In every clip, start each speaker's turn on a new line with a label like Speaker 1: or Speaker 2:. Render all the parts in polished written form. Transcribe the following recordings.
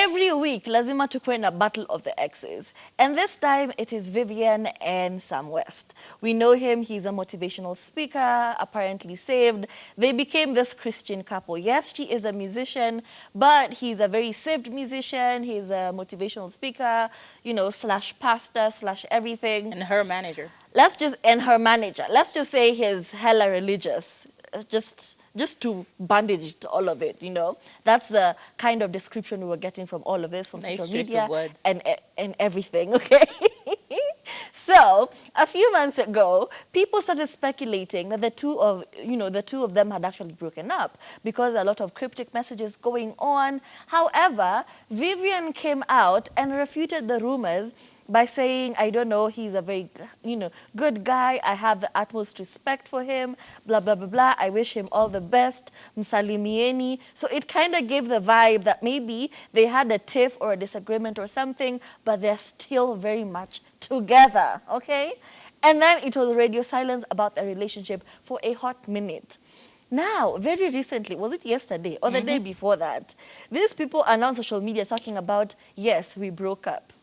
Speaker 1: Every week, lazima tukue na battle of the exes. And this time, it is Vivian and Sam West. We know him, he's a motivational speaker, apparently saved. They became this Christian couple. Yes, she is a musician, but he's a very saved musician. He's a motivational speaker, you know, slash pastor, slash everything.
Speaker 2: And her manager.
Speaker 1: And her manager. Let's just say he's hella religious. Just to bandage all of it, you know. That's the kind of description we were getting from all of this, from
Speaker 2: Nice
Speaker 1: social
Speaker 2: choice
Speaker 1: media
Speaker 2: of words.
Speaker 1: and everything, okay? So, a few months ago, people started speculating that the two of them had actually broken up because a lot of cryptic messages going on. However, Vivian came out and refuted the rumors by saying, I don't know, he's a very, good guy. I have the utmost respect for him, blah, blah, blah, blah. I wish him all the best, msalimieni. So it kind of gave the vibe that maybe they had a tiff or a disagreement or something, but they're still very much together, okay? And then it was radio silence about their relationship for a hot minute. Now, very recently, was it yesterday or the day before that, these people are now on social media talking about, yes, we broke up.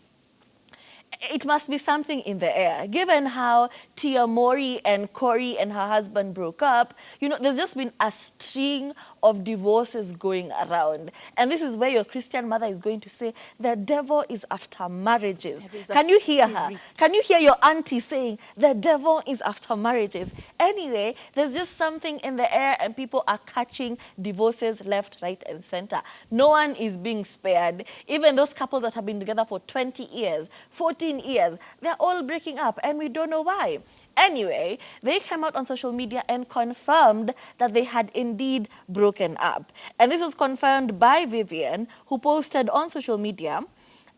Speaker 1: It must be something in the air. Given how Tia Mori and Corey and her husband broke up, there's just been a string of divorces going around. And this is where your Christian mother is going to say, the devil is after marriages. Can you hear her? Can you hear your auntie saying, the devil is after marriages? Anyway, there's just something in the air and people are catching divorces left, right, and center. No one is being spared. Even those couples that have been together for 20 years, 14 years, they're all breaking up and we don't know why. Anyway, they came out on social media and confirmed that they had indeed broken up. And this was confirmed by Vivian, who posted on social media,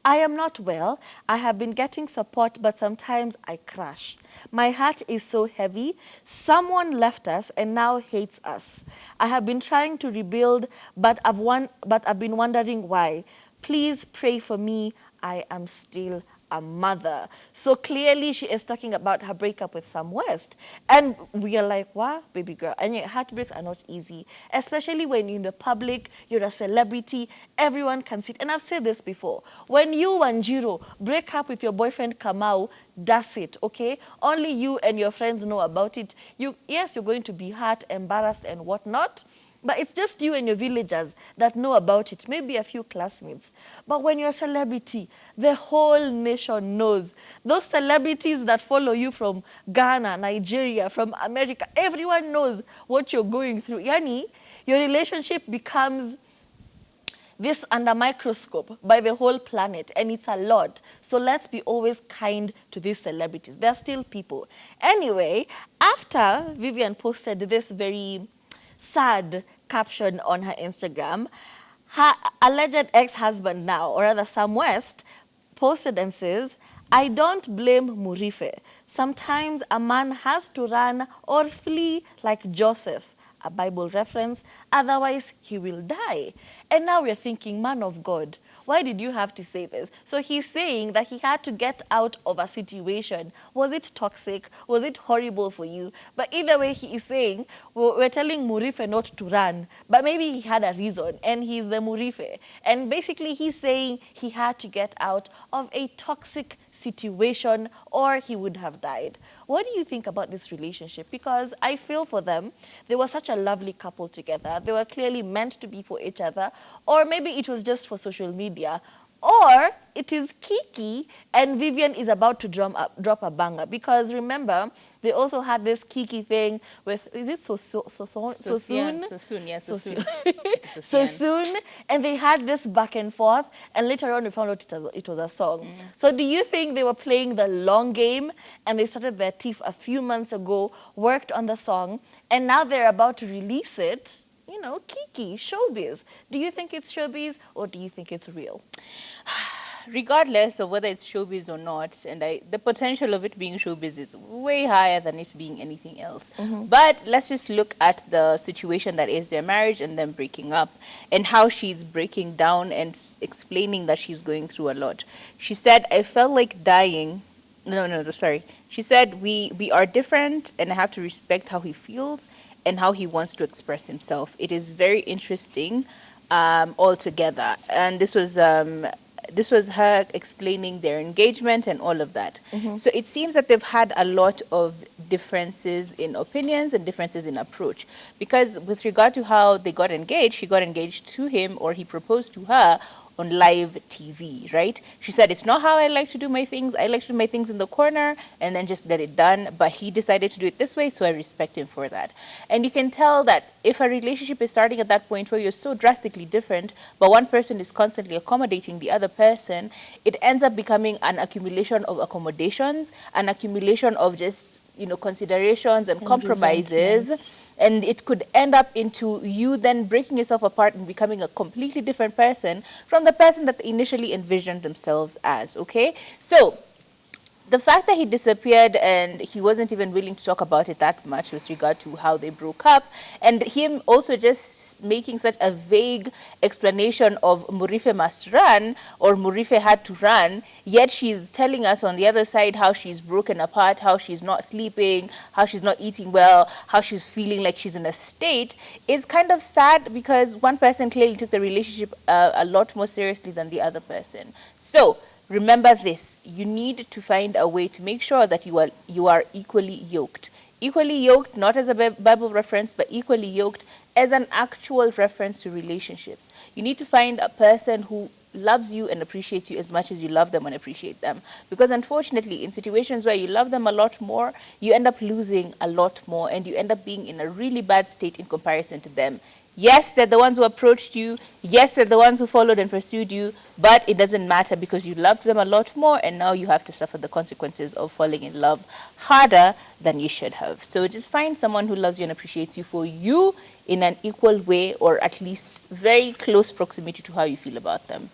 Speaker 1: I am not well. I have been getting support, but sometimes I crash. My heart is so heavy. Someone left us and now hates us. I have been trying to rebuild, but I've been wondering why. Please pray for me. I am still a mother. So clearly she is talking about her breakup with Sam West. And we are like, wow, baby girl. And yet heartbreaks are not easy, especially when you're in the public, you're a celebrity, everyone can see it. And I've said this before. When you, Wanjiro, break up with your boyfriend Kamau, that's it, okay? Only you and your friends know about it. Yes, you're going to be hurt, embarrassed, and whatnot. But it's just you and your villagers that know about it, maybe a few classmates. But when you're a celebrity, the whole nation knows. Those celebrities that follow you from Ghana, Nigeria, from America, everyone knows what you're going through. Yani, your relationship becomes this under microscope by the whole planet, and it's a lot. So let's be always kind to these celebrities. They're still people. Anyway, after Vivian posted this very sad caption on her Instagram, her alleged ex-husband now, or rather Sam West, posted and says, I don't blame Murife. Sometimes a man has to run or flee like Joseph, a Bible reference, otherwise he will die. And now we're thinking, man of God, why did you have to say this? So he's saying that he had to get out of a situation. Was it toxic? Was it horrible for you? But either way, he is saying, we're telling Murife not to run. But maybe he had a reason, and he's the Murife. And basically, he's saying he had to get out of a toxic situation or he would have died. What do you think about this relationship? Because I feel for them. They were such a lovely couple together. They were clearly meant to be for each other. Or maybe it was just for social media. Or it is Kiki and Vivian is about to drop a banger. Because remember, they also had this Kiki thing with, is it so soon?
Speaker 2: So soon, yes, so soon.
Speaker 1: So soon, and they had this back and forth, and later on we found out it was a song. So do you think they were playing the long game, and they started their tiff a few months ago, worked on the song, and now they're about to release it? Kiki, showbiz. Do you think it's showbiz or do you think it's real?
Speaker 2: Regardless of whether it's showbiz or not, and the potential of it being showbiz is way higher than it being anything else. But let's just look at the situation that is their marriage and them breaking up and how she's breaking down and explaining that she's going through a lot. She said, I felt like dying. No, sorry. She said, we are different and I have to respect how he feels and how he wants to express himself. It is very interesting altogether. And this was her explaining their engagement and all of that. So it seems that they've had a lot of differences in opinions and differences in approach. Because with regard to how they got engaged, she got engaged to him, or he proposed to her on live TV, right? She said, it's not how I like to do my things. I like to do my things in the corner and then just get it done. But he decided to do it this way, so I respect him for that. And you can tell that if a relationship is starting at that point where you're so drastically different, but one person is constantly accommodating the other person, it ends up becoming an accumulation of accommodations, an accumulation of just, considerations and compromises.
Speaker 1: Resentment.
Speaker 2: And it could end up into you then breaking yourself apart and becoming a completely different person from the person that they initially envisioned themselves as, okay? So the fact that he disappeared and he wasn't even willing to talk about it that much with regard to how they broke up, and him also just making such a vague explanation of Murife must run, or Murife had to run, yet she's telling us on the other side how she's broken apart, how she's not sleeping, how she's not eating well, how she's feeling like she's in a state, is kind of sad, because one person clearly took the relationship a lot more seriously than the other person. So remember this, you need to find a way to make sure that you are equally yoked. Equally yoked, not as a Bible reference, but equally yoked as an actual reference to relationships. You need to find a person who loves you and appreciates you as much as you love them and appreciate them. Because unfortunately, in situations where you love them a lot more, you end up losing a lot more, and you end up being in a really bad state in comparison to them. Yes, they're the ones who approached you. Yes, they're the ones who followed and pursued you. But it doesn't matter, because you loved them a lot more, and now you have to suffer the consequences of falling in love harder than you should have. So just find someone who loves you and appreciates you for you in an equal way, or at least very close proximity to how you feel about them.